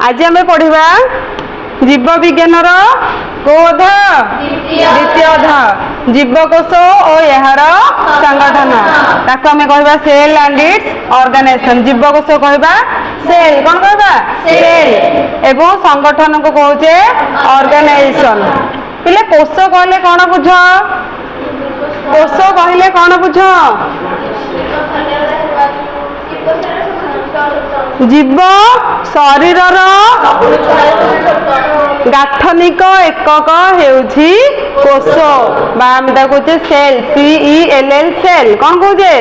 आज आम पढ़ा जीव विज्ञान कोध द्वितीय अध्याय जीवकोश और यार संगठन ताको आम कहवा सेल एंड इट्स ऑर्गेनाइजेशन जीवकोश कहवा सेल कौन कहवा सेल एवं संगठन को कहे ऑर्गेनाइजेशन पिले कोश कहले कौन बुझ कोश कहले कौन बुझ जीव शरीर गाठनिक एकक हेउछि कोश बा कहते सेल CELL सेल कौन कहते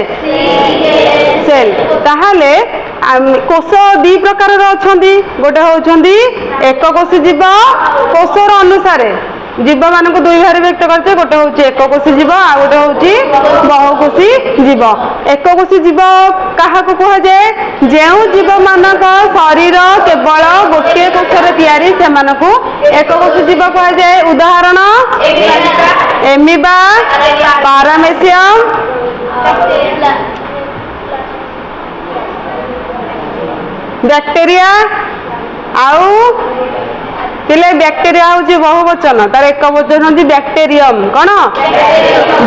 सेल ताहले कोश दी प्रकार अछंती गोटे होउछंती एककोशी जीव कोशर अनुसार जीव मान को दुई भाग व्यक्त करते गोटे हूँ एककोशी जीव आ गोटे हूँ बहुकोशी जीव एककोशी जीव क्या कहुए जो जीव मानक शरीर केवल गोटे कोशर तैयारी से एककोशी जीव कहुए उदाहरण एमिबा पारामेसियम बैक्टेरिया आउ पिले बैक्टेरिया हूँ बहुवचन तार एक वचन हूँ बैक्टेरियम कौन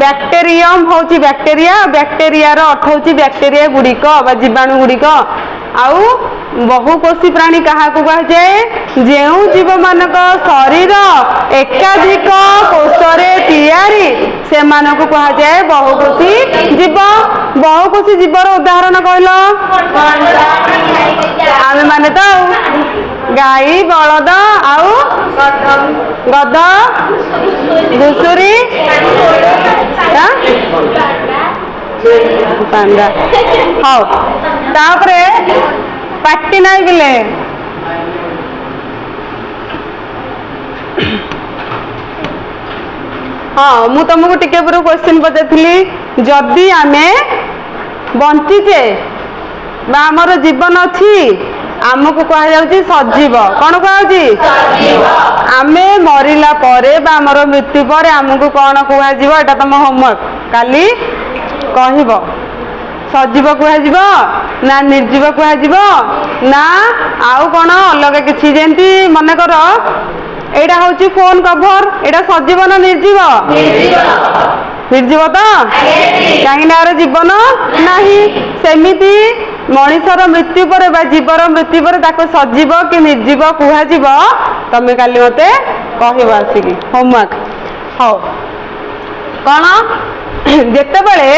बैक्टेरियम हूँ बैक्टेरिया बैक्टेरिया अर्थ हूँ बैक्टेरिया गुड़िक जीवाणु गुड़िक आउ बहुकोशी प्राणी क्या कहुए जो जीव मानक शरीर एकाधिक कोशरे तैयारी से कहुए बहुकोशी जीव बहुकोशी जीवर उदाहरण कहल आमे माने तो गाई बलद आउ गद घुसुरी पांडा हाँ तापरे पाटी नाई बिले हाँ मु तुमको टिके पूर्व क्वेश्चन पचारी जदि आमे बंचीचे आमर जीवन अच्छी आमको कहुच्छी सजीव कौन कहुच्छी आमे मरला आमर मृत्यु पर आमको कौन कह तुम होमवर्क काली कह सजीव कह ना निर्जीव कह ना आउ कौन अलग किसी जमी मनकर एटा हूँ फोन कभर एटा सजीव ना निर्जीव निर्जीव तो कहीं जीवन नाही सेमिति मनीषर मृत्यु पर जीवर मृत्यु पर ताको सजीव कि निर्जीव कहुव तमें काली मते कह आसिकी होमवर्क हाँ कौन जिते बड़े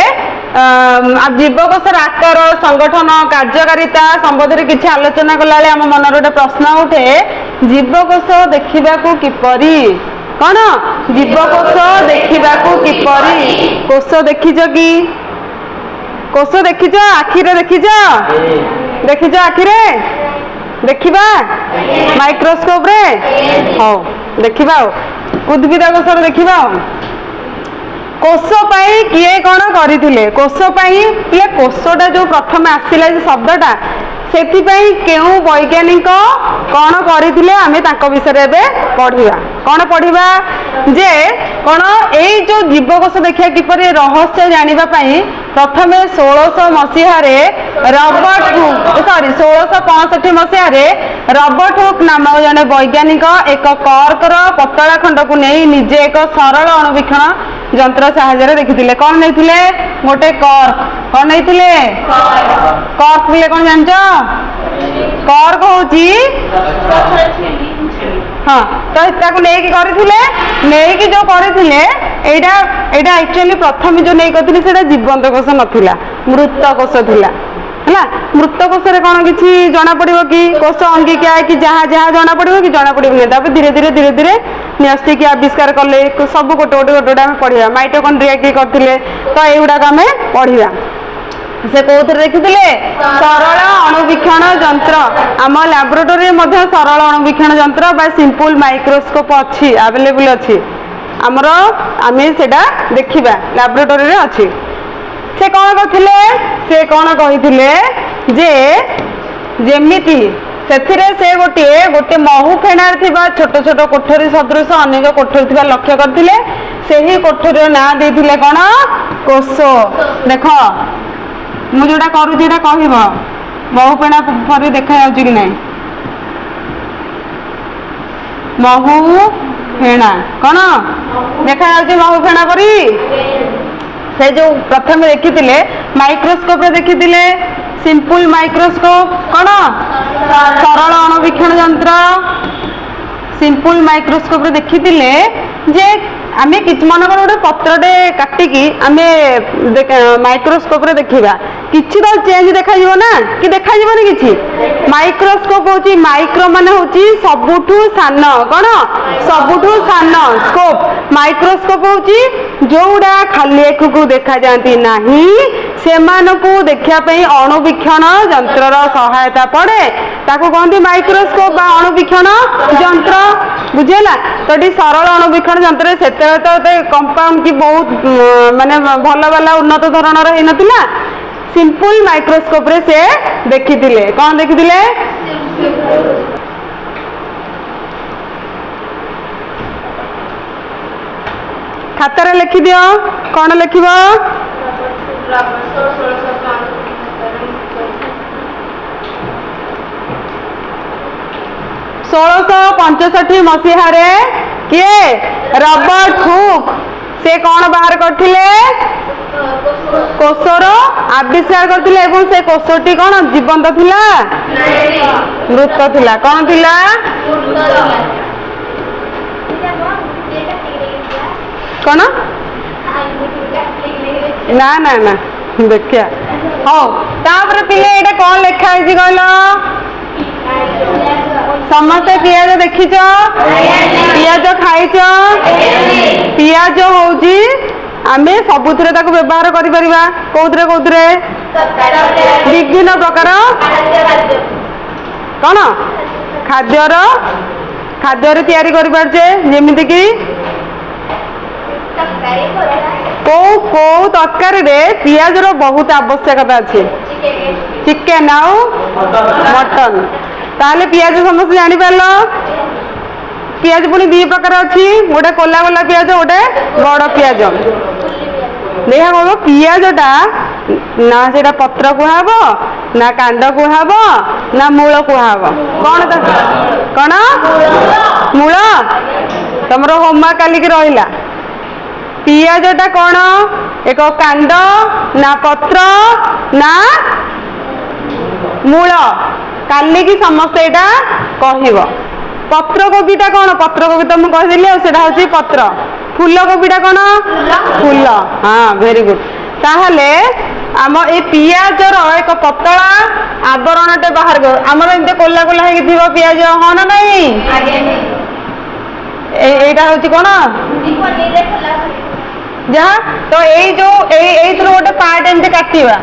जीवकोशर आकार संगठन कार्यकारिता संबंध में किसी आलोचना कला आम मन गोटे प्रश्न उठे जीवकोश देखा किपरि कौन जीवकोश देखा किपरि कोश देखिच कि कोश देखिच आखिरे देखिच देखिच आखिरे देखिबा माइक्रोस्कोप रे हाँ देखिबा उद्भिद कोशर देखिबा कोश पाई किए कौन करथिले कोश पाई ले कोशटा जो प्रथम आसिला शब्दटा सेथिपाई केउ वैज्ञानिक कौन करथिले आमे ताको विषय रे पढ़िबा कौन पढ़िबा जे कौन एई जो जीवकोश देखिया किपरि रहस्य जानिबा पाई प्रथमे 1600 मसीहा रॉबर्ट हुक 1665 मसीहा रॉबर्ट हुक नामक जने वैज्ञानिक एक कर्कर पतला खंड को नहीं निजे एक सरल अणुवीक्षण यंत्र साहाय्य देखिथिले कौन नैथिले गोटे कर्क कौन नैथिले कर्क बोले कौन जानछ कर्क होची हाँ तो ताको नेकी करथिले नेकी जो करथिले एटा एटा एक्चुअली प्रथम जो नहीं करथिले सेटा जीवंत कोश नथिला मृत कोश थिला हला मृत कोश रे कोन किछि जाना पड़िबो कि कोश अंगिका कि जहाँ जहाँ जाना पड़िबो कि जाना पड़िबो नै तापर धीरे धीरे न्यस्ति की आविष्कार कले सब गोटे गोटे आम पढ़िया माइटोकॉन्ड्रिया किए करथिले तो एगुड़ाक आम पढ़िया से कौन देखिए सरल अणुवीक्षण यंत्र आम लैबोरेटरी सरल अणुवीक्षण यंत्र बा सिंपल माइक्रोस्कोप अच्छी अवेलेबल अच्छी आमर आम से देखा लैबोरेटरी रे अच्छी से कौन करथिले से कौन कहिथिले जे जेमिति सेथिरे से गोटे गोटे महू फेणार थिबा छोट छोट कोठरी सदृश अनेक कोठरी थिबा लक्ष्य करथिले सेही कोठरी ना देथिले कौन कोश देख मु जोटा करूची एटा कहब बहु पेणा फरी देखा जाउची कि नहीं महु फेणा कौन देखा जाଉଛି महु फेणा परी से जो प्रथम देखी माइक्रोस्कोप देखी सिंपल माइक्रोस्कोप कौन सरल अणुवीक्षण यंत्र सिंपल माइक्रोस्कोप देखी जे आमे मनकर गोटे पत्रटे काटिकी आमे माइक्रोस्कोप देखा किसी तो चेंज देखा ना कि देखा कि माइक्रोस्कोप हूँ माइक्रो मान हूँ सबुठू सान कौन सबुठू सान स्कोप माइक्रोस्कोप हूँ जोड़ा खाली आँख को देखा जाती नहीं से देखापी अणुवीक्षण यंत्र सहायता पड़े ताको कहते माइक्रोस्कोप अणुवीक्षण यंत्र बुझेगा तो ये सरल अणुवीक्षण यंत्र से तो कंपाउंड की बहुत माने भल वाला उन्नत धरणर होता सिंपल माइक्रोस्कोप रे से देखी कौन देखी खातार लिखि दियो कौन लिखिब 1665 मसीह किए रॉबर्ट हुक से कौन बाहर करथिले कोषर आविष्कार करथिले एवं से कोषटी कौन जीवंत थिला मृत थिला कौन थिला कौन ना ना ना देखिया हाँ तापर पिले एटा कौन लिखा है कहल समस्ते पियाज देखिच पियाज खाइच पियाज होउची आमे सबुथिरे ताको व्यवहार करि परिबा कोउथरे कोउथरे विभिन्न प्रकार कौन खाद्यर खाद्यर तैयारी करि पारछे जेमिति कि को तरकारी रे पियाज रो बहुत आवश्यकता अच्छे चिकेन आउ मटन ताले पियाज समस्त जानी पारलो पियाज पुणी दी प्रकार अच्छी गोटे कोला कोला पियाज गोटे बड़ पियाज देखा कह पियाजटा ना से पत्र कुहब ना कांड कुहब ना मूल कुहब कौन कौन मूल तुम होमवर्क कालिक रहा पियाजटा कौन एक कांड ना पत्र ना मूल काली की समस्ते यहाँ कह पत्रकोबीटा कौन पत्रकोबी तो मुझे कहीदेली हूँ पत्र फूलकोबीटा कौन फूल हाँ वेरी गुड ताहले आम ए पियाजर एक पतला आवरणटे बाहर कर आमर एमती कोला कोला हो पियाज हाँ ना नहीं एटा हूँ कौन जहाँ तो यही गोटे पार्ट एमती काटा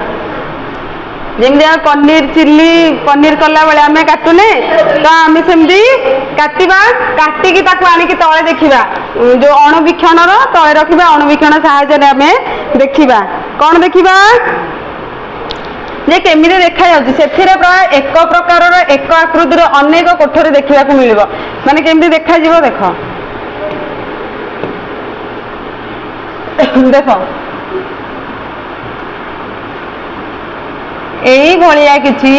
जमी पनीर चिल्ली पनीर कला बेले आम काटुने तो आम सेमती काटा काटिकी आणिकी तले देखा जो अणुवीक्षण तले रखा अणुवीक्षण साहाय्य आम देखा कौन देखा जे केमी देखा से प्राय एक प्रकार एक आकृतिर अनेक कोठरी देखा मिल माने केमी देखा देख देख यही भाया किसी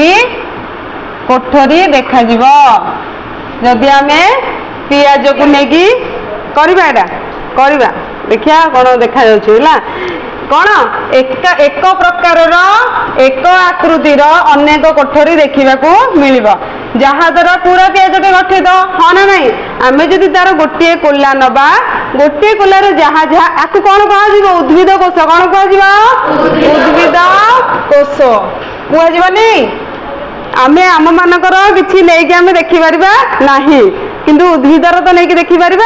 कोठरी देखा जदि आम पियाज को लेकिन करवा देखिया कौन देखा कौन एक प्रकार एक आकृतिर अनेक कोठरी देखा मिल जहाद्वारा पूरा पियाजटे गठित हाँ ना नहीं आम जदि तार गोटे कोला नवा गोटे कोलार जहाँ जहाँ आपको कौन कह उद्भिद कोष कौन कह उद्भिद कोष कहनी आम आम मानकर किसी नहीं आम देखिपर ना किंतु उद्भिदर तो नहीं देखिपर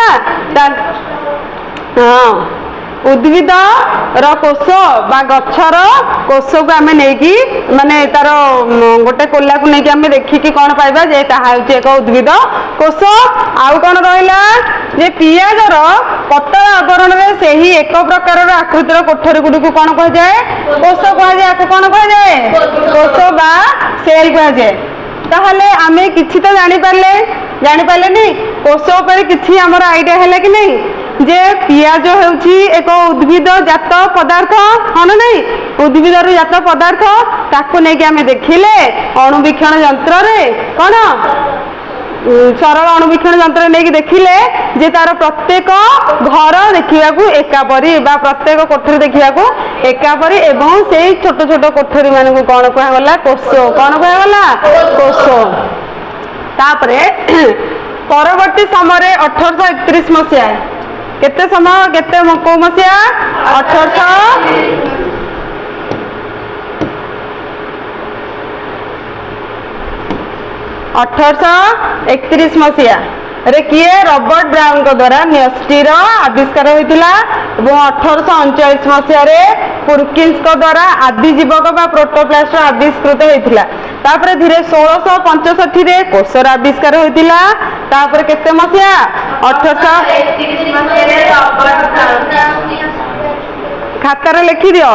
हाँ उद्भिद कोष बा गछर कोष को आम नहीं माने तार गोटे कोला को लेकिन आम देखिकी कौन पाइबा जे ताहा हूँ एक उद्भिद कोष आउ कौन रहा जे पियाजर पतला आवरण में से ही एक प्रकार आकृतिर कोठरी गुड़ी कौन कह जाए कोष कह जाए कौन कह जाए कोष बा सेल कह जाए ताहले आमे किछि तो जानी पारले नी कोष पर किछि हमर आइडिया है कि नहीं जे पियाज होउछि एक उद्भिद जात पदार्थ हाँ ना नहीं उद्भिद जात पदार्थ ताको नहीं कि आमे देखिले अणुवीक्षण यंत्र रे कौन सरल अणुवीक्षण यंत्र नहीं देखिले जे तार प्रत्येक घर देखा एकापरी बा प्रत्येक कोठरी देखा एकापरी एवं से छोट छोट कोठरी मान कौन कहगला कोष कौन कहगला कोष तापरे परवर्ती समय 1831 मसीहा केते समय केते को मसीहा 1831 मसीहा रे किए रॉबर्ट ब्राउन को द्वारा न्यूस्टीर आविष्कार होता और 1839 मसीह पुरकिन्स को द्वारा आदिजीवक बा प्रोटोप्लास्ट आविष्कृत होता तापर धीरे 1665 रे कोषर आविष्कार होता तापर केते मसीहा 1831 खातार लिखि दियो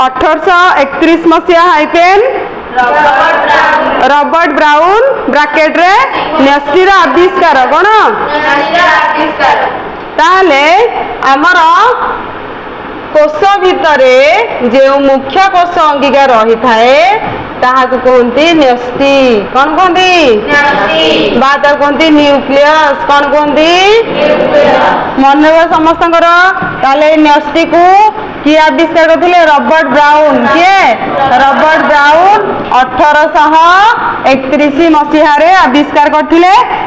1831 मसीहा हाइपेन रॉबर्ट ब्राउन ब्रैकेट रे न्यूस्टीर आविष्कार कौन ताहले आमर कोष भितरे जो मुख्य कोष अंगिका रही थाए ताहाकु कहते न्यूस्टी कौन कहते बात कहते न्यूक्लियस कौन कहते मन समस्त न्यूस्टी को किए आविष्कार करते रॉबर्ट ब्राउन किए रॉबर्ट ब्राउन 1831 मसीह आविष्कार करते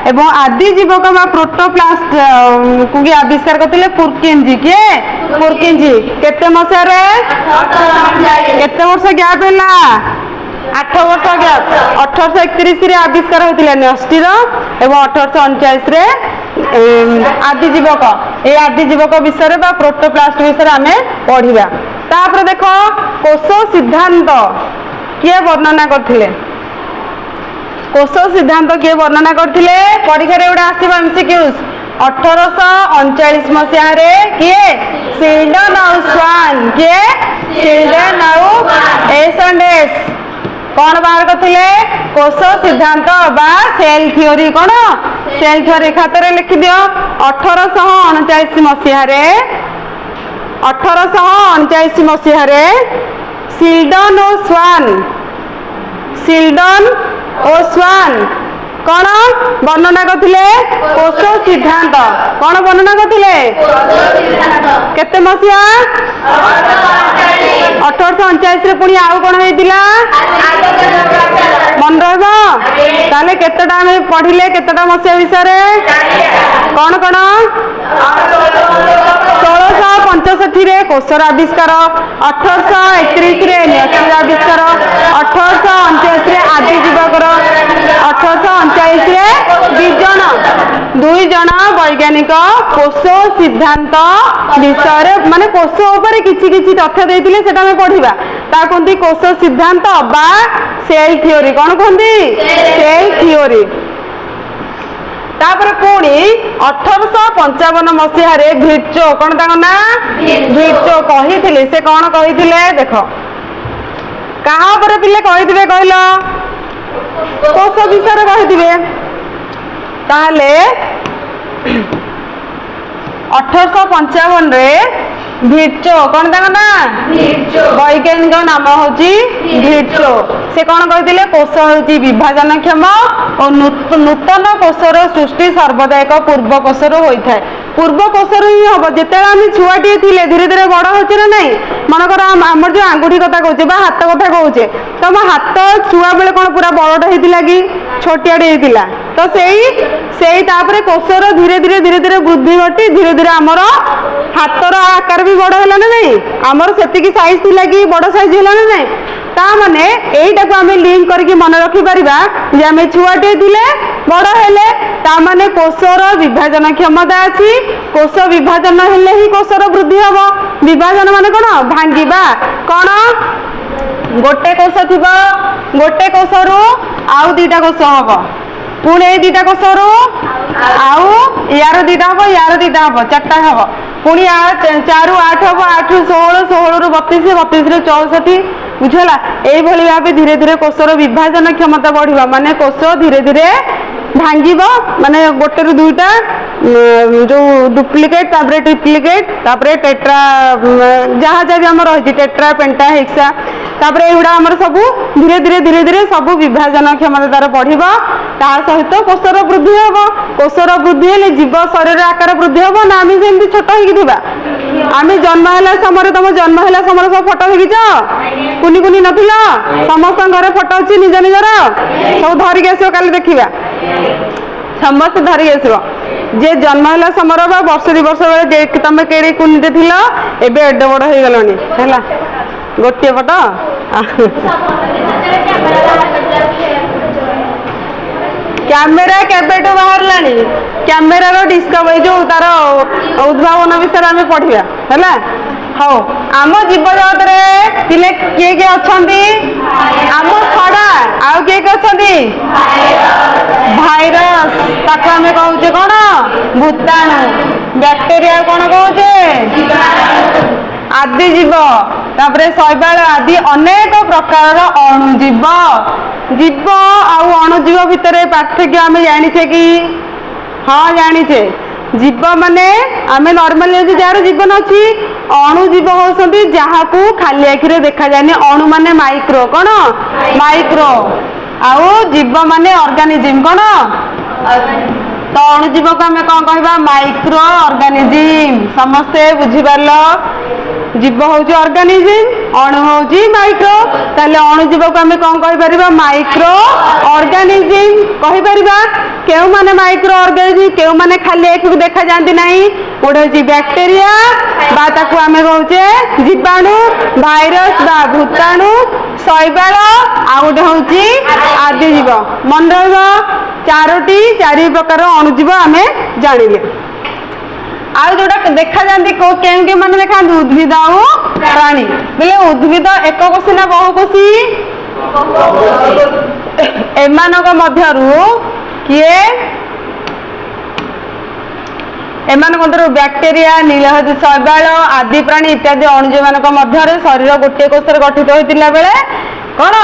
एवं आदिजीवक प्रोटोप्लास्ट को आविष्कार करते पुरकिन्स किए पुरकिन्स केते मसीह केते वर्ष गैप है 8 वर्ष गैप 1831 आविष्कार होता न्यूस्टीर एवं 1839 आदिजीवक ये आदिजीवक विषय बा प्रोटोप्लास्ट विषय आम पढ़ा तापर देख कोष सिद्धांत किए वर्णना करथिले कोष सिद्धांत किए वर्णना करथिले परीक्षा रे उडा आसीबा एमसीक्यूज 1839 मसीहा रे किए शिल्डन और स्वान किए शिल्डन और एस कौन बाहर करथिले कोष सिद्धांत बा सेल थ्योरी कौन सेल थ्योरी खातर लिखि दियो 1839 मसीहा रे 1839 मसीहा रे शिल्डन और स्वान कौन वर्णना करथिले कोष सिद्धांत कौन वर्णना करथिले केते मसीहा 1839 रे पुणी आउ कौन होइतिला मन रहबो ताले केतेटा हम पढ़िले केतेटा मसीहा विषय कौन कौन 1665 रे कोषर आविष्कार 1831 रे न्यूस्टीर आविष्कार 1839 रे आदिजीवकर 1839 रे दुई जन वैज्ञानिक कोष सिद्धांत विषय माने कोष ऊपर किछि किछि तथ्य देइतिले सेटा हम पढ़िबा ता कोंती कोष सिद्धांत बा सेल थ्योरी कौन कहती सेल थ्योरी तापर पुणी 1855 मसीह भिट्जो कौन ना भिट्जो कही से कौन कही देख कहा पिले कही कहल कोष विषय कही ताहले 1855 रे भिट्जो कौन ना वैज्ञानिक नाम हूँ भिट्जो से कौन कहते कोष हूँ विभाजनक्षम और नूतन कोषर सृष्टि सर्वदा एक पूर्व कोषर होता है पूर्व कोषर ही हम जिते आम छुआटे धीरे धीरे बड़ हो ना मनकर आम जो आंगुठी कथा कहे हाथ कथा कहे तुम हाथ छुआ बेले कौन पूरा बड़टा होता कि छोटियाटे होता तो से कोषर धीरे धीरे वृद्धि घटी धीरे धीरे आमर हाथर आकार भी बड़ है ना नहीं आमर से साइज थी कि बड़ साइज है ना नहीं ता माने एटा को आम लिंक करके मन रखी परिबा जे आम छुआटे थिले बड़ हेले ता माने कोषर विभाजन क्षमता अछि कोष विभाजन हेले ही कोषर वृद्धि हबो विभाजन माने कोन भांगीबा कोन गोटे कोष थिबो गोटे कोषरु आउ दुईटा कोष हबो पुणे ए दुईटा कोषरु आउ यार दुईटा हबो यार दुईटा हबो चारटा हबो पुणी 4 8 हबो 8 16 16 रु 32 32 रु 64 बुझला एई भली भाबे धीरे धीरे कोषर विभाजन क्षमता बढ़िबा माने कोष धीरे धीरे भांगिब माने गोटे रु दुईटा जो डुप्लिकेट तापरे ट्रिप्लिकेट तापरे टेट्रा जहाँ जहाँ भी आम रही टेट्रा पेंटा हेक्सा तापरे एगुड़ा आमर सबू धीरे धीरे धीरे धीरे सबू विभाजन क्षमता तार बढ़ ता सहित कोषर वृद्धि हम कोषर वृद्धि हेले जीव शरीर आकार वृद्धि हम ना आम सेमती छोट हो आम जन्म है समय तुम जन्म है समय सब फोटो देखिच कुनी कुनी नथिल समस्त घर फोटो अच्छी निज निजर सब धरिक आस काली देखा समस्त धरिक आस जे जन्म है समय बा वर्ष 2 वर्ष बेले तुम केड़े कुनीटे थिल एबे एडे बड़ हो गलनी है गोटे फोटो कैमेरा केबेटू बाहर लानी कैमेरा रो डिस्कवरी जो तार उद्भावन विषय आम पढ़िया है हाँ आम जीव जगत रे पिले किए किए अछंती आम छड़ा आउ किए किए अछंती भाइरस ताको आमे कहूचे कौन भूताणु बैक्टेरिया कौन कहूचे आदि जीव तापरे शैवाल आदि अनेक प्रकार अणुजीव जीव आउ अणुजीव भितर पार्थक्य आमे जानिछे कि हाँ जानिछे जीव माने आमे नॉर्मल जार जीवन अच्छी अणुजीव होती जहाँ को खाली आखिरे देखा जाए अणु माने माइक्रो कौन माइक्रो आउ जीव माने ऑर्गेनिज्म कौन तो अणुजीव को आमे कौन कहबा माइक्रो ऑर्गेनिज्म समस्ते बुझिपारल जीव हूँ ऑर्गेनिज्म अणु हूँ माइक्रो ताले अणुजीव को आमे कौन कहि परिबा माइक्रो ऑर्गेनिज्म कहि परिबा केउ माने माइक्रो ऑर्गेनिज्म केउ माने खाली आखि देखा जांती नाही गोटे हूँ बैक्टेरिया बा ताकू आमे कहूचे जीवाणु भाइरस बा भूताणु शैवाल आ गोटे हूँ आदि जीव मन रही चारि प्रकार अणुजीव आमे जानिले आउ जोटा देखा जाती के माने देखा उद्भिद आउ प्राणी बोले उद्भिद एक कोशी ना बहुकोशी एमानक मध्यरु किए एमानक मध्यरु बैक्टेरिया नीलहरी शैवाल आदि प्राणी इत्यादि अणुजीव मानक मध्यरे शरीर गोटे कोषर गठित होइतिला बेले कौन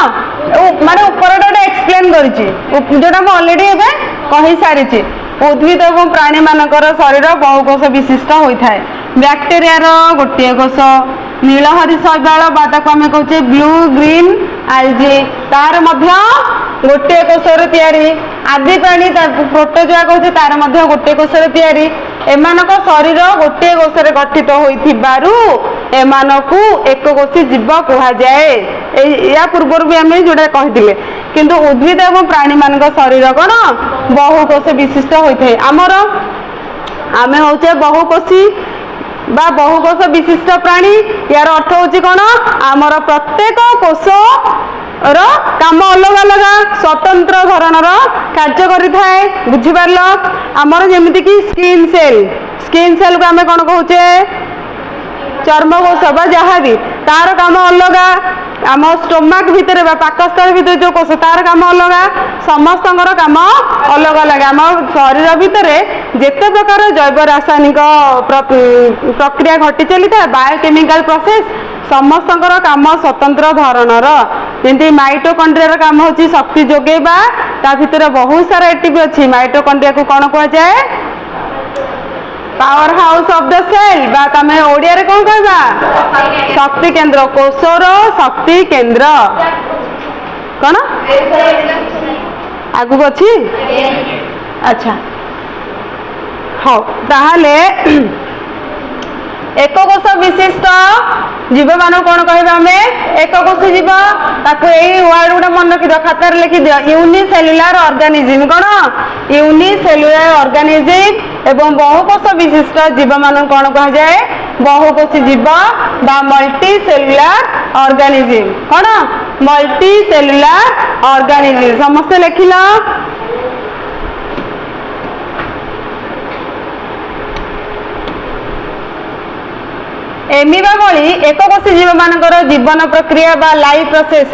माने ऊपर एक्सप्लेन करिछि जोटा म ऑलरेडी एबे कहि सारिछि उद्भिद और प्राणी मानकर शरीर बहुकोश विशिष्ट होता है बैक्टेरिया गोटे कोष नीलहरी शैवाल आम कहे ब्लू ग्रीन आलजी तार गोटे कोषर तैयारी आदि प्राणी प्रोटोजोआ कहे तार गोटे कोषर तैयारी एमानक शरीर गोटे कोषर गठित होइथिबारु एमानकु एक कोशी जीव कहा जाए या पूर्व भी आम जोटा कही किंतु उद्भिद और प्राणी मान शरीर कौन बहुकोश विशिष्ट होता है आमर आमे होचे बहुकोशी बा बहुकोश विशिष्ट प्राणी यार अर्थ होची कौन आमर प्रत्येक कोश रो काम अलग अलग स्वतंत्र धरणर कार्य करि थाए बुझिपारल आमर जेमिति कि स्किन सेल को आमे कौन कहूचे चर्मकोश बा जहाँ भी तार काम अलग आम स्टोमाक भितर पाकस्थल भितर जो कोष तार काम अलग समस्त काम अलग अलग आम शरीर भितर जेते प्रकार जैव रासायनिक प्रक्रिया घटी चली था बायोकेमिकल प्रोसेस समस्त काम स्वतंत्र धरणर जमी माइटोकॉन्ड्रिया काम होची शक्ति जोगेबा ता भितर बहुत सारा एटीपी अच्छी माइटोकॉन्ड्रिया को कौन कह जाए power house of the cell बा तमे ओडिया रे कौन कहबा शक्ति केंद्र कोषर शक्ति केंद्र कौन आगु अच्छी अच्छा हाँ ताहले एक कोश विशिष्ट जीव मान कौन कहबा हमें एक कोशी जीव ताको एई वर्ड गुडा मन रखि दियो खातार लिखि दियो यूनिसेलुलर ऑर्गेनिज्म कौन यूनिसेलुलर ऑर्गेनिज्म एवं बहुकोश विशिष्ट जीव मान कौन कह जाए बहुकोशी जीव बा मल्टी सेलुलर ऑर्गेनिज्म कौन मल्टी सेलुलर ऑर्गेनिज्म समस्त लिखिल एमिबा भली एककोशी जीव मानकर जीवन प्रक्रिया बा लाइफ प्रोसेस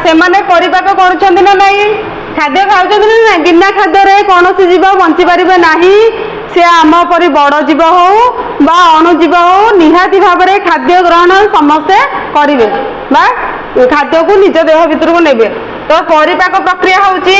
से परिपाक करुछन्ति ना नहीं खाद्य खाउछन्ति ना बिना खाद्य रे कोनोसी जीव बंची परिबे नाही से आम परि बड़ जीव हो बा अणुजीव हो निहाती भाव खाद्य ग्रहण समस्ते करिवे बा खाद्य को निज देह भितर को नेबे तो परिपाक प्रक्रिया होची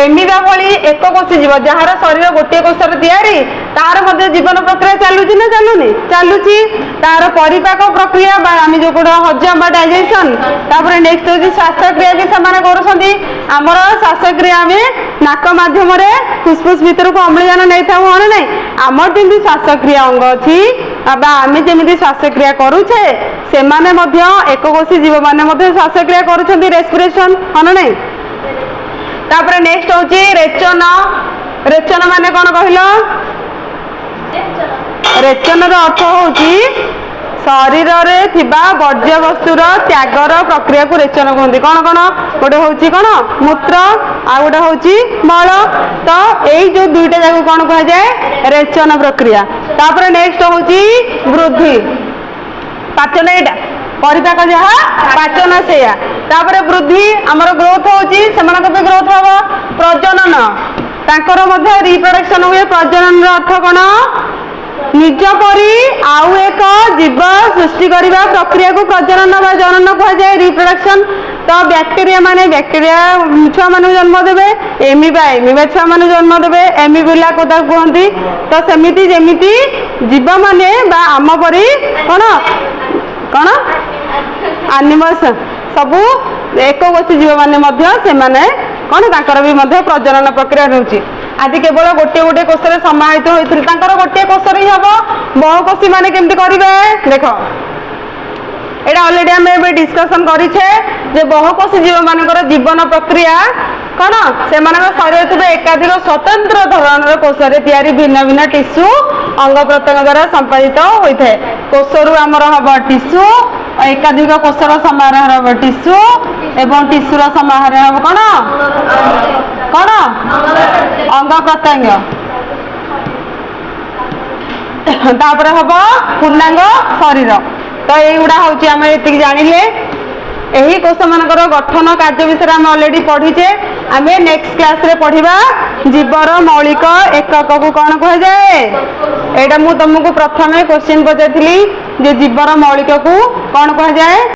एमिबा भली एक कोषी जीव जार शरीर गोटे कोषर तैयारी तार मध्य जीवन प्रक्रिया चलुची ना चलुनी चलुची तार परिपाक प्रक्रिया आम जो हजम बा डाइजेशन तापर नेक्स्ट होची श्वासक्रिया भी समान करूछंती हमर श्वासक्रिया में नाक माध्यम रे फुसफुस भीतर को अम्लजान नहीं था हन नहीं आमर जेमती श्वासक्रिया अंग अछि बा आमे जेमती श्वासक्रिया करूछे से माने मध्य एककोषी जीव माने मध्य श्वासक्रिया करूछंती रेस्पिरेशन हन नहीं तापर नेक्स्ट होची रेचन रेचन माने कोन कहिलो रेचन रो अर्थ होची शरीर रे थिबा वर्ज्य वस्तुर त्यागर प्रक्रिया को रेचन कहते कौन कौन गोटे हूँ कौन मूत्र आ गोटे हूँ मल तो यही जो दुईटा जाक कौन कह जाए रेचन प्रक्रिया तापर नेक्स्ट हूँ वृद्धि पाचन यहाँ परिपाक जहाँ पाचन से तापर वृद्धि आमर ग्रोथ होची भी ग्रोथ हम प्रजनन तांकर मध्य रिप्रोडक्शन हुए प्रजनन अर्थ कौन निज परी आउ एक जीव सृष्टि करने प्रक्रिया को प्रजनन व जनन कह जाए रिप्रोडक्शन तो बैक्टेरिया माने बैक्टेरिया छुआ मान जन्म देवे एमिबा छुआ मान जन्म देवे एमिबुला को कहती तो सेमिति जेमिति जीव माने बा आम परी कौन कौन एनिमल्स सबू एक कोषी जीव माने से माने कौन तांकर भी प्रजनन प्रक्रिया रहउची आदि केवल गोटे गोटे कोष समाहित होता गोटे कोष ही हम बहुकोषी माने केमती करेंगे देख एटा ऑलरेडी आम डिस्कसन करें जे बहुकोषी जीव मानकर जीवन प्रक्रिया कौन से शरीर थे एकाधिक स्वतंत्र धरण कोष तैयारी भिन्न भिन्न टिश्यू अंग प्रत्यंग द्वारा संपादित होता है कोषरु आमर हम टिश्यू एकाधिक कोषर समारोह हम टिश्यू एवं टिश्यूर समारोह हम कौन कौन अंग प्रत्यंग तापर हम पूर्णांग शरीर तो युवा हूँ आम ये जानिले यही कोष मानकर गठन कार्य विषय आम ऑलरेडी पढ़ीचे आम नेक्स्ट क्लास रे पढ़िबा जीवर मौलिक एकक को कौन कह जाए एटा मु तुमको प्रथम क्वेश्चन पचारी जे जीवर मौलिक को कौन कह जाए